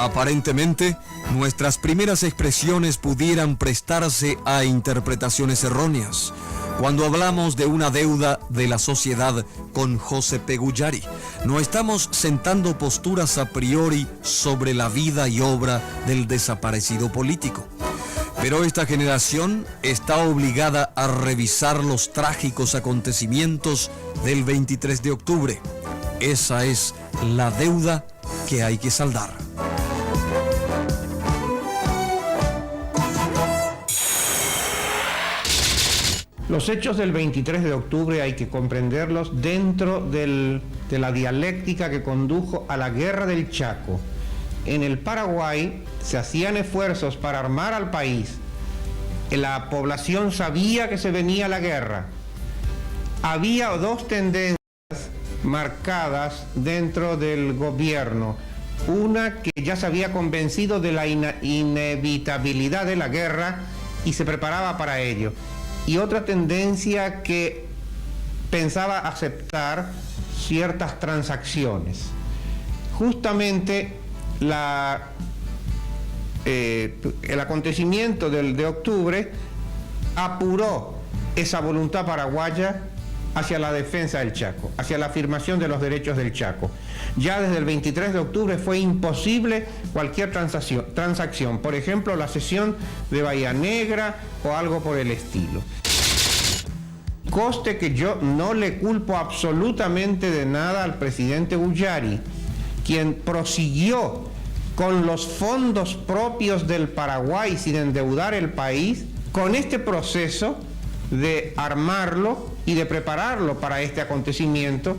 Aparentemente, nuestras primeras expresiones pudieran prestarse a interpretaciones erróneas cuando hablamos de una deuda de la sociedad con José Peguyari. No estamos sentando posturas a priori sobre la vida y obra del desaparecido político. Pero esta generación está obligada a revisar los trágicos acontecimientos del 23 de octubre. Esa es la deuda que hay que saldar. Los hechos del 23 de octubre hay que comprenderlos dentro de la dialéctica que condujo a la Guerra del Chaco. En el Paraguay se hacían esfuerzos para armar al país. La población sabía que se venía la guerra. Había dos tendencias marcadas dentro del gobierno. Una que ya se había convencido de la inevitabilidad de la guerra y se preparaba para ello. Y otra tendencia que pensaba aceptar ciertas transacciones. Justamente el acontecimiento de octubre apuró esa voluntad paraguaya hacia la defensa del Chaco, hacia la afirmación de los derechos del Chaco. Ya desde el 23 de octubre fue imposible cualquier transacción, por ejemplo, la cesión de Bahía Negra o algo por el estilo. Coste que yo no le culpo absolutamente de nada al presidente Guyari, quien prosiguió con los fondos propios del Paraguay sin endeudar el país, con este proceso de armarlo y de prepararlo para este acontecimiento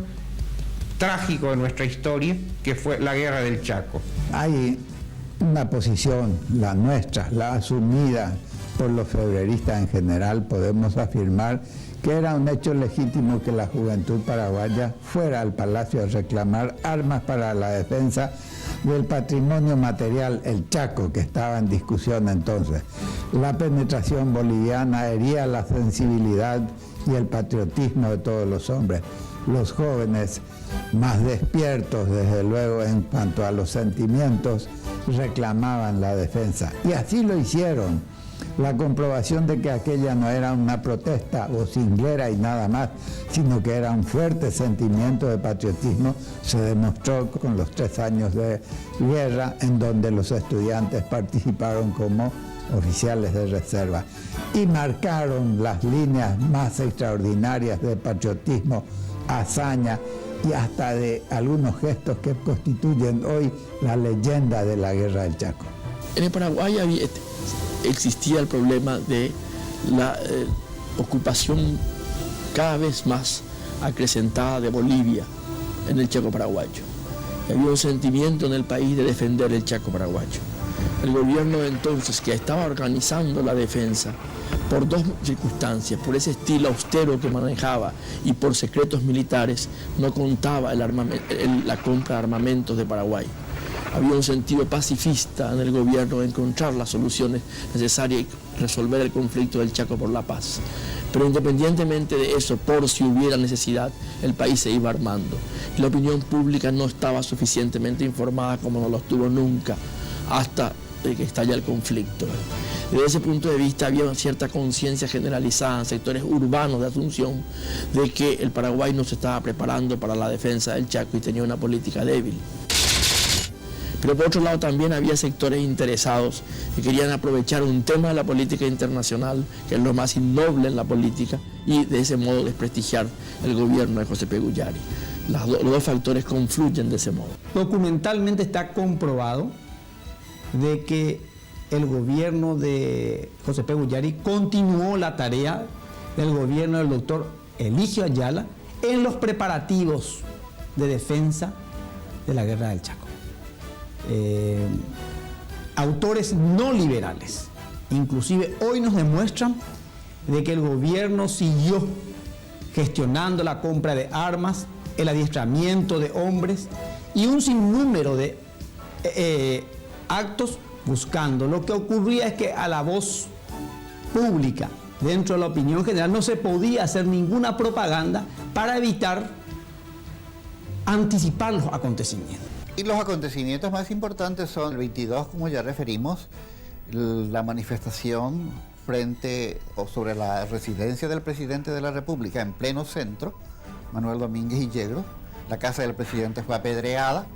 trágico de nuestra historia, que fue la Guerra del Chaco. Hay una posición, la nuestra, la asumida por los febreristas en general, podemos afirmar que era un hecho legítimo que la juventud paraguaya fuera al Palacio a reclamar armas para la defensa del patrimonio material, el Chaco, que estaba en discusión entonces. La penetración boliviana hería la sensibilidad y el patriotismo de todos los hombres. Los jóvenes, más despiertos desde luego en cuanto a los sentimientos, reclamaban la defensa. Y así lo hicieron. La comprobación de que aquella no era una protesta vocinglera y nada más, sino que era un fuerte sentimiento de patriotismo, se demostró con los 3 años de guerra, en donde los estudiantes participaron como oficiales de reserva y marcaron las líneas más extraordinarias de patriotismo, hazaña y hasta de algunos gestos que constituyen hoy la leyenda de la Guerra del Chaco. En el Paraguay existía el problema de la ocupación cada vez más acrecentada de Bolivia en el Chaco paraguayo. Y había un sentimiento en el país de defender el Chaco paraguayo. El gobierno de entonces, que estaba organizando la defensa por dos circunstancias, por ese estilo austero que manejaba y por secretos militares, no contaba la compra de armamentos de Paraguay. Había un sentido pacifista en el gobierno de encontrar las soluciones necesarias y resolver el conflicto del Chaco por la paz. Pero independientemente de eso, por si hubiera necesidad, el país se iba armando. Y la opinión pública no estaba suficientemente informada como no lo estuvo nunca, hasta que estalla el conflicto. Desde ese punto de vista había una cierta conciencia generalizada en sectores urbanos de Asunción de que el Paraguay no se estaba preparando para la defensa del Chaco y tenía una política débil. Pero por otro lado también había sectores interesados que querían aprovechar un tema de la política internacional, que es lo más innoble en la política, y de ese modo desprestigiar el gobierno de José Peguyari. Los dos factores confluyen de ese modo. Documentalmente está comprobado de que el gobierno de José Peguyari continuó la tarea del gobierno del doctor Eligio Ayala en los preparativos de defensa de la Guerra del Chaco. Autores no liberales, inclusive hoy nos demuestran de que el gobierno siguió gestionando la compra de armas, el adiestramiento de hombres y un sinnúmero de actos buscando. Lo que ocurría es que a la voz pública, dentro de la opinión general, no se podía hacer ninguna propaganda para evitar anticipar los acontecimientos. Y los acontecimientos más importantes son el 22, como ya referimos, la manifestación frente o sobre la residencia del presidente de la República en pleno centro, Manuel Domínguez y Yegros. La casa del presidente fue apedreada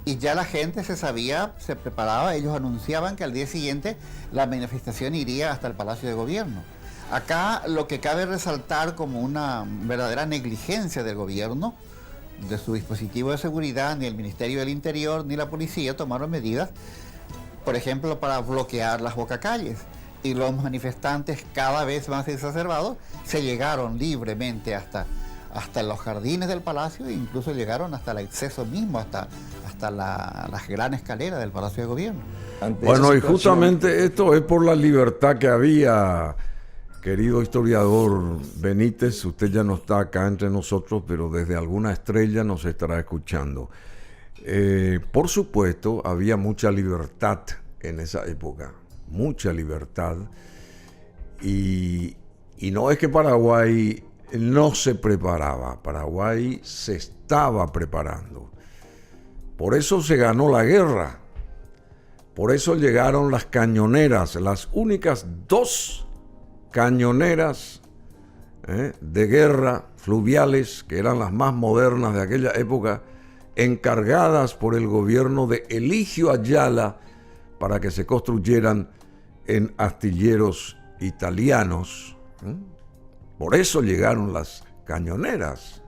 y ya la gente se sabía, se preparaba, ellos anunciaban que al día siguiente la manifestación iría hasta el Palacio de Gobierno. Acá lo que cabe resaltar como una verdadera negligencia del gobierno, de su dispositivo de seguridad, ni el Ministerio del Interior ni la policía tomaron medidas, por ejemplo, para bloquear las bocacalles. Y los manifestantes, cada vez más exacerbados, se llegaron libremente hasta los jardines del palacio e incluso llegaron hasta el acceso mismo, hasta la gran escalera del Palacio de Gobierno. Bueno, y justamente esto es por la libertad que había, querido historiador Benítez. Usted ya no está acá entre nosotros, pero desde alguna estrella nos estará escuchando. Por supuesto, había mucha libertad en esa época, mucha libertad. Y no es que Paraguay no se preparaba, Paraguay se estaba preparando. Por eso se ganó la guerra, por eso llegaron las cañoneras, las únicas 2 cañoneras de guerra fluviales, que eran las más modernas de aquella época, encargadas por el gobierno de Eligio Ayala para que se construyeran en astilleros italianos. Por eso llegaron las cañoneras.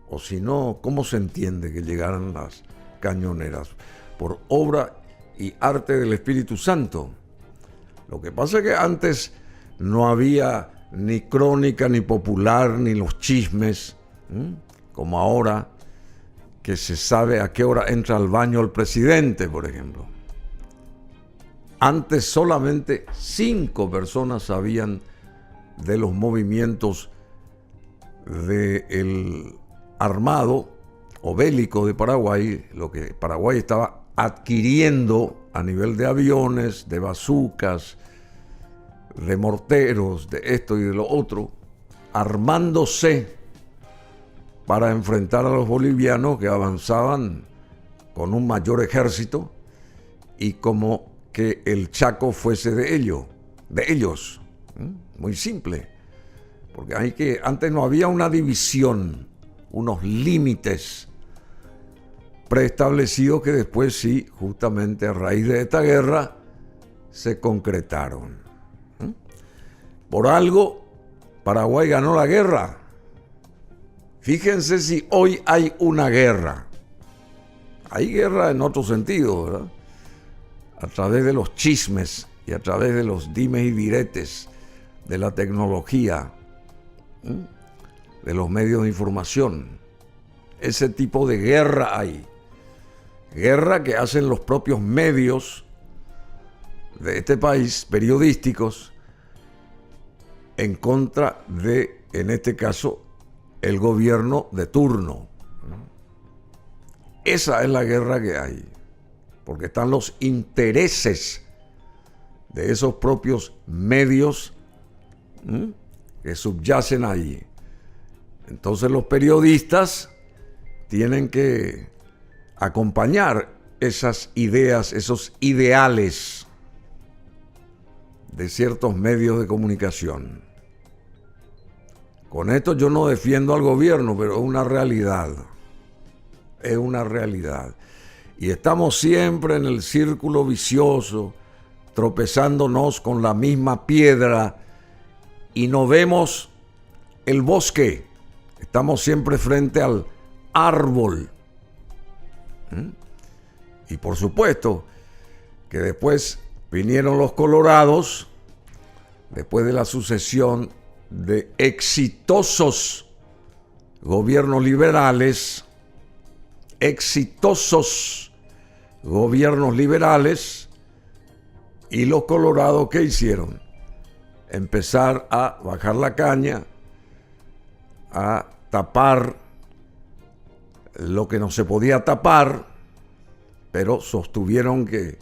O si no, ¿cómo se entiende que llegaran las cañoneras? Por obra y arte del Espíritu Santo. Lo que pasa es que antes no había ni crónica, ni popular, ni los chismes, como ahora, que se sabe a qué hora entra al baño el presidente, por ejemplo. Antes solamente 5 personas sabían de los movimientos del armado o bélico de Paraguay, lo que Paraguay estaba adquiriendo a nivel de aviones, de bazucas, de morteros, de esto y de lo otro, armándose para enfrentar a los bolivianos que avanzaban con un mayor ejército y como que el Chaco fuese de ellos. Muy simple, porque antes no había una división, unos límites preestablecidos que después sí, justamente a raíz de esta guerra, se concretaron. Por algo, Paraguay ganó la guerra. Fíjense si hoy hay una guerra. Hay guerra en otro sentido, ¿verdad? A través de los chismes y a través de los dimes y diretes de la tecnología, de los medios de información. Ese tipo de guerra hay. Guerra que hacen los propios medios de este país, periodísticos, en contra de, en este caso, el gobierno de turno. Esa es la guerra que hay, porque están los intereses de esos propios medios que subyacen ahí. Entonces los periodistas tienen que acompañar esas ideas, esos ideales de ciertos medios de comunicación. Con esto yo no defiendo al gobierno, pero es una realidad. Es una realidad. Y estamos siempre en el círculo vicioso, tropezándonos con la misma piedra y no vemos el bosque. Estamos siempre frente al árbol. Y por supuesto que después vinieron los colorados, después de la sucesión de exitosos gobiernos liberales, y los colorados, ¿qué hicieron? Empezar a bajar la caña, a tapar lo que no se podía tapar, pero sostuvieron que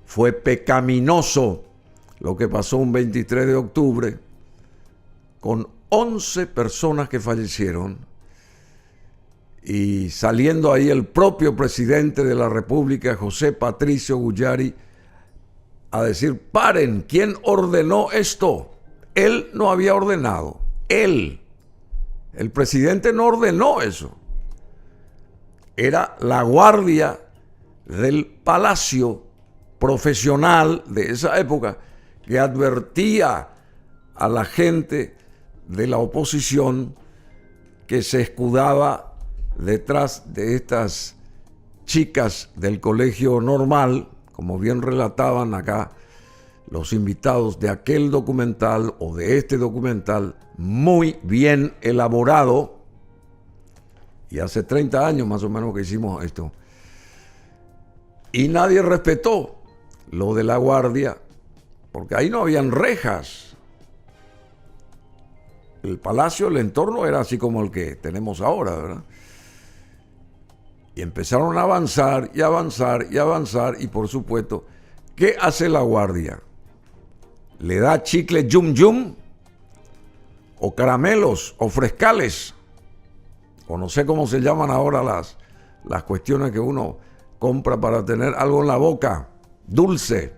fue pecaminoso lo que pasó un 23 de octubre con 11 personas que fallecieron y saliendo ahí el propio presidente de la República, José Patricio Guyari, a decir: paren, ¿quién ordenó esto? Él no había ordenado. Él, el presidente, no ordenó eso. Era la guardia del palacio profesional de esa época que advertía a la gente de la oposición que se escudaba detrás de estas chicas del colegio normal, como bien relataban acá los invitados de aquel documental o de este documental, muy bien elaborado, y hace 30 años más o menos que hicimos esto, y nadie respetó lo de la guardia, porque ahí no habían rejas. El palacio, el entorno era así como el que tenemos ahora, ¿verdad? Y empezaron a avanzar y avanzar y avanzar, y por supuesto, ¿qué hace la guardia? ¿Le da chicle yum yum? ¿O caramelos? ¿O frescales? O no sé cómo se llaman ahora las cuestiones que uno compra para tener algo en la boca, dulce.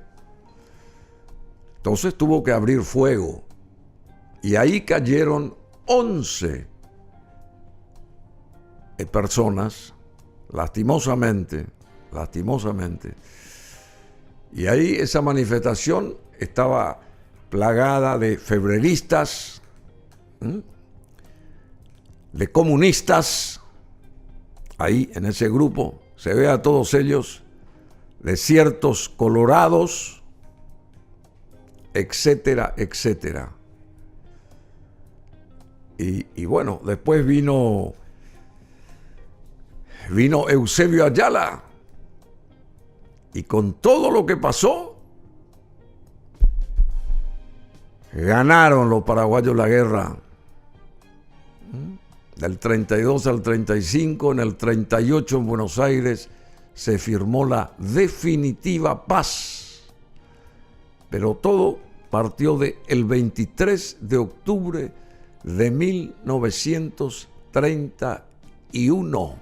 Entonces tuvo que abrir fuego. Y ahí cayeron 11 personas, lastimosamente. Y ahí esa manifestación estaba plagada de febreristas, de comunistas. Ahí en ese grupo se ve a todos ellos, de ciertos colorados, etcétera, etcétera. Y bueno, después vino Eusebio Ayala, y con todo lo que pasó, ganaron los paraguayos la guerra. Del 32 al 35, en el 38 en Buenos Aires se firmó la definitiva paz. Pero todo partió del 23 de octubre de 1931.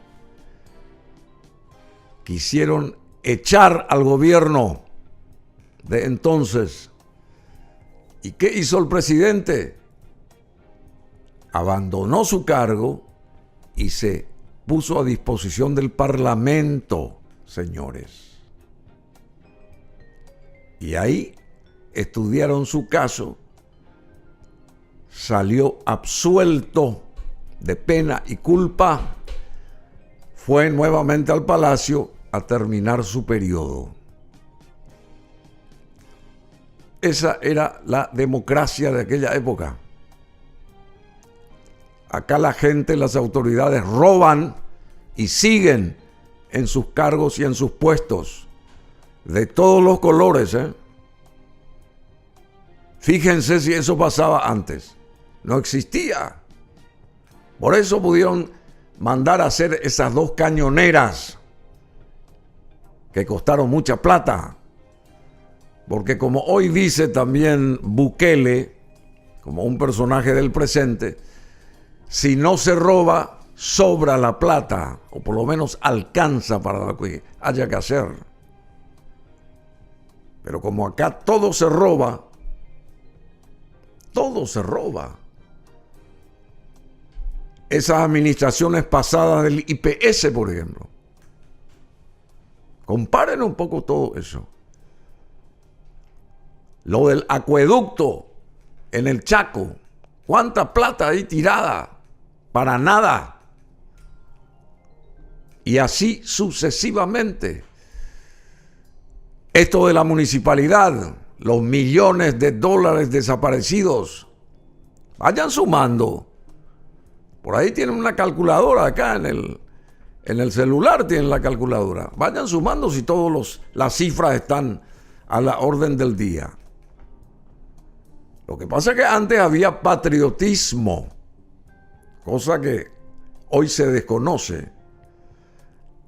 Quisieron echar al gobierno de entonces. ¿Y qué hizo el presidente? Abandonó su cargo y se puso a disposición del Parlamento, señores. Y ahí estudiaron su caso, salió absuelto de pena y culpa, fue nuevamente al palacio a terminar su periodo. Esa era la democracia de aquella época. Acá la gente, las autoridades roban y siguen en sus cargos y en sus puestos, de todos los colores, ¿eh? Fíjense si eso pasaba antes. No existía. Por eso pudieron mandar a hacer esas 2 cañoneras que costaron mucha plata. Porque como hoy dice también Bukele, como un personaje del presente, si no se roba, sobra la plata, o por lo menos alcanza para lo que haya que hacer. Pero como acá todo se roba, esas administraciones pasadas del IPS, por ejemplo, comparen un poco todo eso. Lo del acueducto en el Chaco, ¿cuánta plata ahí tirada? Para nada. Y así sucesivamente. Esto de la municipalidad, los millones de dólares desaparecidos, vayan sumando. Por ahí tienen una calculadora acá en el celular, tienen la calculadora. Vayan sumando si todas las cifras están a la orden del día. Lo que pasa es que antes había patriotismo, cosa que hoy se desconoce.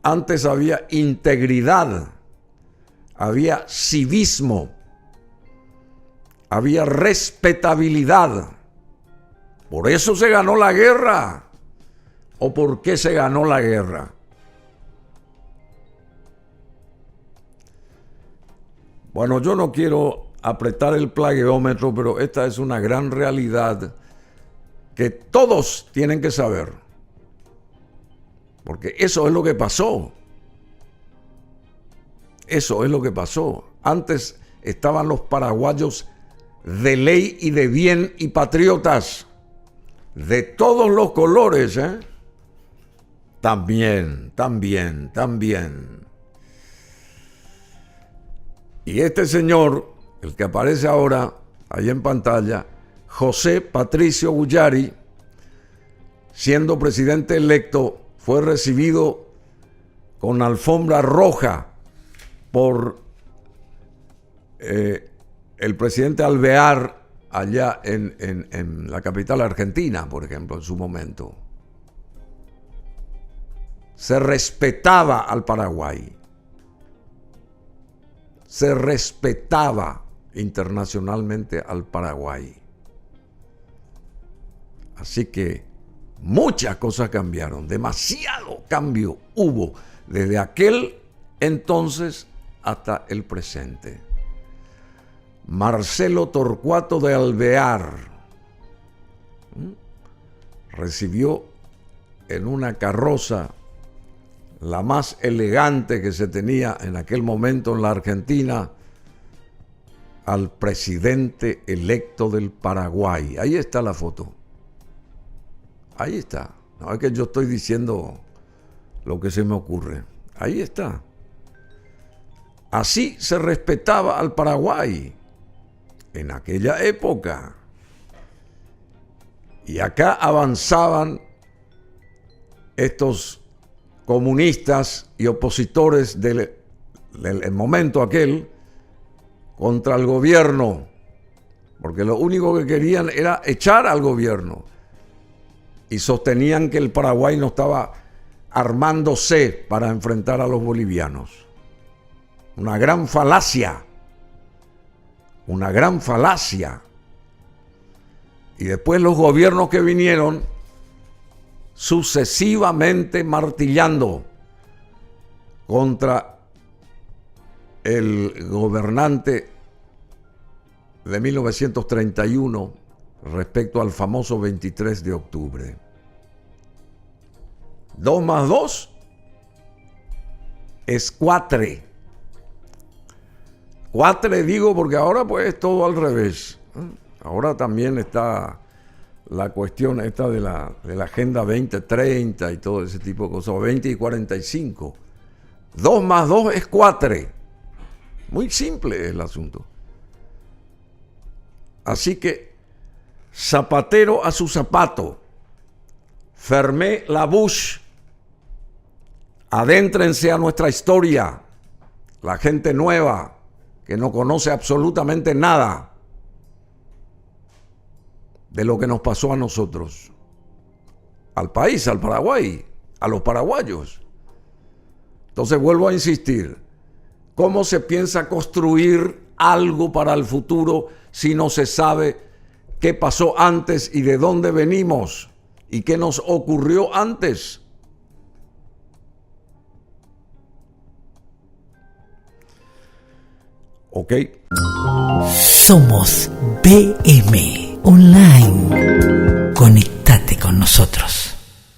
Antes había integridad, había civismo, había respetabilidad. Por eso se ganó la guerra, o por qué se ganó la guerra. Bueno, yo no quiero apretar el plagueómetro, pero esta es una gran realidad que todos tienen que saber. Porque eso es lo que pasó. Eso es lo que pasó. Antes estaban los paraguayos de ley y de bien y patriotas. De todos los colores, ¿eh? También. Y este señor, el que aparece ahora, ahí en pantalla, José Patricio Guyari, siendo presidente electo, fue recibido con alfombra roja por el presidente Alvear allá en la capital argentina, por ejemplo, en su momento. Se respetaba al Paraguay. Se respetaba internacionalmente al Paraguay. Así que muchas cosas cambiaron, demasiado cambio hubo desde aquel entonces hasta el presente. Marcelo Torcuato de Alvear recibió en una carroza, la más elegante que se tenía en aquel momento en la Argentina, al presidente electo del Paraguay. Ahí está la foto. Ahí está. No es que yo estoy diciendo lo que se me ocurre. Ahí está. Así se respetaba al Paraguay en aquella época. Y acá avanzaban estos comunistas y opositores del momento aquel contra el gobierno, porque lo único que querían era echar al gobierno y sostenían que el Paraguay no estaba armándose para enfrentar a los bolivianos. Una gran falacia. Y después los gobiernos que vinieron sucesivamente martillando contra el gobernante de 1931 respecto al famoso 23 de octubre. 2 más 2 es 4. 4 digo porque ahora pues es todo al revés. Ahora también está la cuestión esta de la Agenda 2030 y todo ese tipo de cosas, 20 y 45. 2 más 2 es 4. Muy simple es el asunto. Así que, zapatero a su zapato, Fermé Labouche, adéntrense a nuestra historia, la gente nueva que no conoce absolutamente nada de lo que nos pasó a nosotros, al país, al Paraguay, a los paraguayos. Entonces vuelvo a insistir, ¿cómo se piensa construir algo para el futuro si no se sabe qué pasó antes y de dónde venimos y qué nos ocurrió antes? ¿Ok? Somos BM Online. Conectate con nosotros.